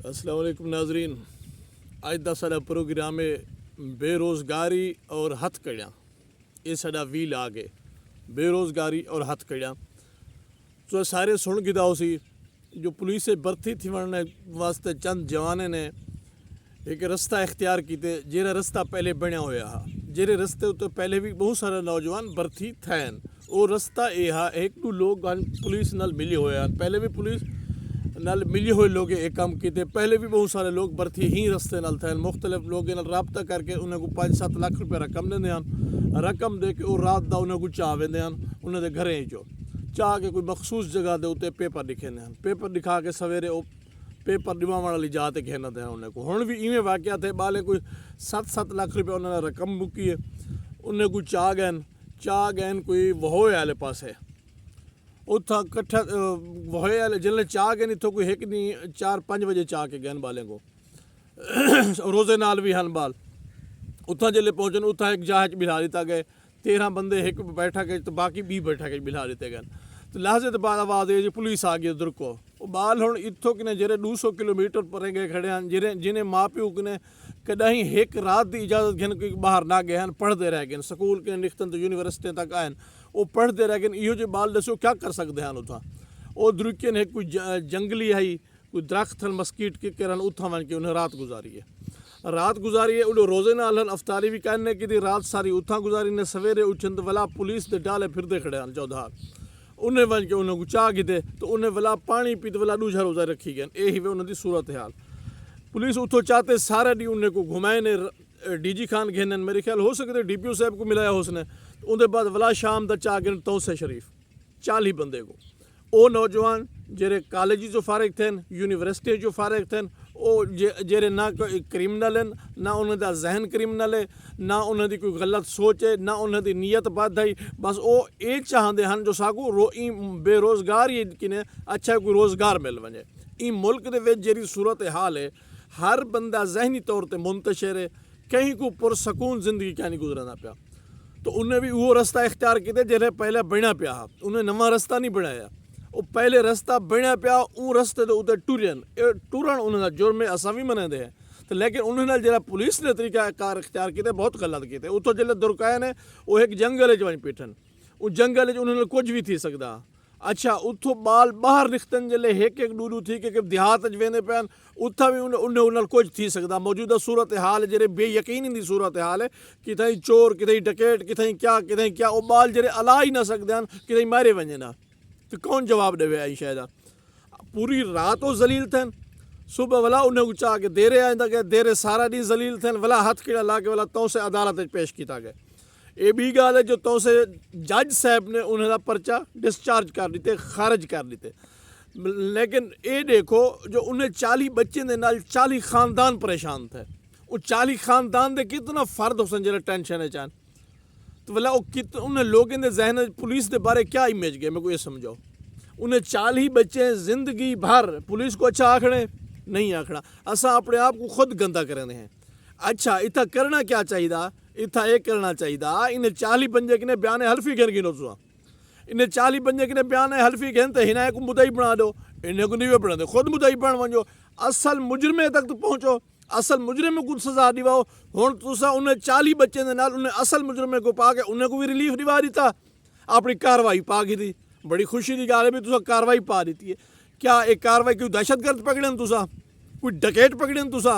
अस्सलाम वालेकुम नाजरीन। अज का साडा प्रोग्राम है बेरोज़गारी और हथकड़ियाँ। ये साडा वील आ गए बेरोज़गारी और हथकड़ियाँ। तो सारे सुन गिदा सी जो पुलिस से भर्ती थी वरने वास्ते चंद जवाने ने एक रस्ता इख्तियार किते जेरा रस्ता पहले बनया होया हा। जेरे रस्ते उत्ते पहले भी बहुत सारे नौजवान भर्ती थैन। वो रस्ता ये हा एक दो लोग पुलिस नाल मिले होया, पहले भी पुलिस नाल मिले हुए लोग ये काम किए। पहले भी बहुत सारे लोग भर्ती ही रस्ते नाल थे। मुख्तलिफ लोग रबता करके उन्हें को 5-7 लाख रुपये रकम देंगे हैं। रकम दे के रात का उन्हें को चाह देंगे हैं उन्होंने घरें चो चाह के कोई मखसूस जगह के उत्ते पेपर लिखे हैं। पेपर दिखा के सवेरे वो पेपर दिवा वाली जाते कहना थे उन्हें को। हुण भी इवें वाक़या थे बाले कोई 7-7 लाख रुपये उन्होंने रकम मुकी है। उन्हें को चाह गए कोई वहोए आले पासे उथा कट्ठा वहोए आले जिले चाह गए इतों कोई एक नहीं 4-5 बजे चाह के गए बाले को रोज़े नाल भी हन बाल उथा जिले पहुँचन उथा एक जहाज बिठा दिता गए। 13 बंदे एक बैठा के तो बाकी 20 बैठा के बिठा दिते गए। तो लहजे तो बाद आवाज़ है जी पुलिस आ गई उधर को वो बाल हुण इतों किने जेरे 200 किलोमीटर परे गए खड़े हैं जिन्हें जिन्हें माँ प्यो ने कहीं एक रात की इजाज़त घन कोई बाहर ना गए हैं पढ़ते रह गए स्कूल के निकतन तो यूनिवर्सिटी तक आए वो पढ़ते रह गए। इहो जो बाल दसो क्या कर सकते हैं उथा वो द्रुके ने कोई जंगली है कोई दरख्त मस्कीट के करन उथा वन के उन्हें रात गुजारी है उन्हें रोज़े नाल अफ्तारी भी कहने की रात सारी उथा गुजारी ने सवेरे उछन तो वला पुलिस के डाले फिरते खड़े हैं चौधार उन्हें वन के उन्हें चाह गिते तो उन्हें वला पानी पीते वला दूजा रोज़ा रखी गए। यही वे उन्होंने सूरत हाल पुलिस उतो चाहते सारे डी उन्हें को घुमाए ने DG खान घेन मेरे ख्याल हो सकते DPO साहब को मिलाया उसने उनके बाद वला शाम का चाह गए तौसे शरीफ 40 बंदे को वो नौजवान जेरे कॉलेज जो फारिग थे यूनिवर्सिटी जो फारिग थे वो जेरे ना कोई क्रिमिनल हैं ना उन्होंने जहन क्रिमिनल है ना उन्होंने कोई गलत सोच है ना उन्होंने नीयत बात है। बस वो ये चाहते हैं जो साकू बेरोज़गार ही किने अच्छा कोई रोज़गार मिल वजे। इ मुल्क के विच जेरी सूरत हाल है हर बंदा जहनी तौर पर मुंतशिर है कहीं को पुरसकून जिंदगी क्या नहीं गुजरना पाया। तो उन्हें भी वो रास्ता इख्तियार किए जिन्हें पहले बनया पाया उन्हें नवा रास्ता नहीं बनाया वो पहले रास्ता बनया पाया वो रस्ते तो उत्ते टुरन उन्होंने जुर्म असा भी मनाते हैं। तो लेकिन उन्होंने जरा पुलिस ने तरीका कार इख्तियार किए बहुत गलत किए उतो जिले दुरकाए ने वो एक जंगल वन पिटन वो जंगल उन्होंने कुछ भी थी सकता। अच्छा उतो बाल बाहर निकतन जिले एक डूडू थी कि देहात वेंदे पैन उथा भी उन्हें कुछ थी सकता। मौजूदा सूरत हाल जरे बेयकीनी सूरत हाल है कितई चोर कितई डकैत कितई क्या वो बाल जरे अला ही ना सकते हैं कितई मारे वजे ना तो कौन जवाब देवे आई शायद पूरी रात वो जलील थे सुबह वला उन्हें उचा के देरे आंदा गए देरे सारा डी जलील थे वला हथ कीड़ा ला के वला तो से अदालत पेश किया गया। ये भी गाल है जो तो से जज साहब ने उन्हें पर्चा डिस्चार्ज कर दिते खारिज कर दिते। लेकिन ये देखो जो उन्हें 40 बच्चे के नाल 40 खानदान परेशान थे वो 40 खानदान दे कितना फर्द हुसन जरा टेंशन है चान तो बोला वो कित उन्हें लोगों के जहन पुलिस के बारे क्या इमेज गए मेरे को ये समझाओ। उन्हें 40 बच्चे जिंदगी भर पुलिस को अच्छा आखने नहीं आखना असा अपने आप को खुद गंदा करने हैं। अच्छा इतना करना क्या चाहिए इतना ये करना चाहिए इन्हें 40 बंदे किने बयान हल्फी घेन गिनो तुआ इन्हें 40 बंदे किने बयान हल्फी घेन तो हिना को मुदई बना दो इन्हें को नहीं बना दो खुद मुदई बन वजो असल मुजरमे तक तो पहुँचो असल मुजरमे को सजा दिवाओ। हुण तुसा उन्हें 40 बच्चे दे नाल उन्हें असल मुजरमे को पा के उन्हें को भी रिलीफ दिवा दिता अपनी कार्रवाई पा गई थी। बड़ी खुशी की गल है भी तुसा कार्रवाई पा दी है। क्या एक कार्रवाई कोई दहशतगर्द पकड़े तुसा कोई डकैत पकड़े तुसा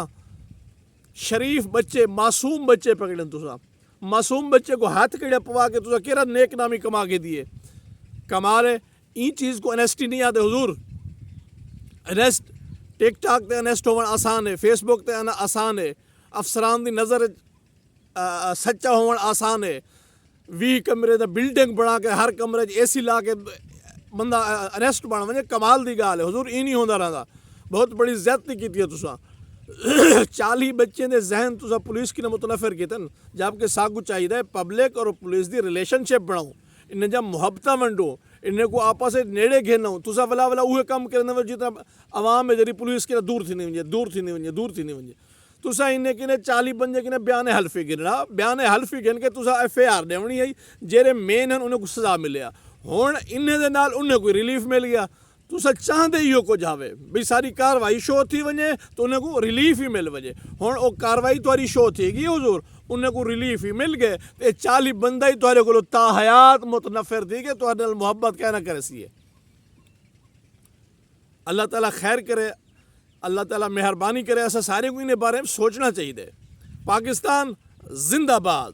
शरीफ बच्चे मासूम बच्चे पकड़े तुसा मासूम बच्चे को हाथ कड़े पवा के तुसा केरा नेक नामी कमा के दिए कमाल है। ई चीज़ को अनेस्टी नहीं आते हुजूर अनेस्ट टिकटॉक ते अनेस्ट होना आसान है फेसबुक ते आसान है अफसरान की नज़र सच्चा होना आसान है 20 कमरे का बिल्डिंग बना के हर कमरे AC ला के बंदा अरेस्ट बन वजे कमाल की गाल है हुजूर। नहीं होता रहा बहुत बड़ी ज्यादती की है तुसा 40 बच्चे ने जहन तुसा पुलिस की मुतनफर किए जबकि सागू चाहिए पब्लिक और पुलिस की रिलेशनशिप बनाओ इन्हें जब मुहब्बत वंडो इन्हें को आपस में नेड़े घेनो तुसा वला वला उहे कम करने जितना आवाम है जरी पुलिस के दूर थी नहीं वजे तुसा इन्हें किने 40 बंदे किने बयान हल्फी गिनना बयान हल्फी गिन के तुसा FIR देवनी है जेरे मेन हैं उन्हें को सजा मिले हुण इन्हें दे नाल उन्हें कोई रिलीफ मिल गया तुस चाहते इहो कुछ आवे भी सारी कार्रवाई शो थी वने तो उन को रिलीफ ही मिल वजे हुण ओ कार्रवाई तुहारी शो थी गई हुजूर उन को रिलीफ ही मिल गए ते 40 बंदा ही तुहारे को ताहयात मुतनफिर थी के तुहाडे नाल मुहब्बत क्या ना करे सी। अल्लाह ताला खैर करे, अल्लाह ताला मेहरबानी करे। ऐसा सारे को इन बारे में सोचना चाहिए। पाकिस्तान जिंदाबाद।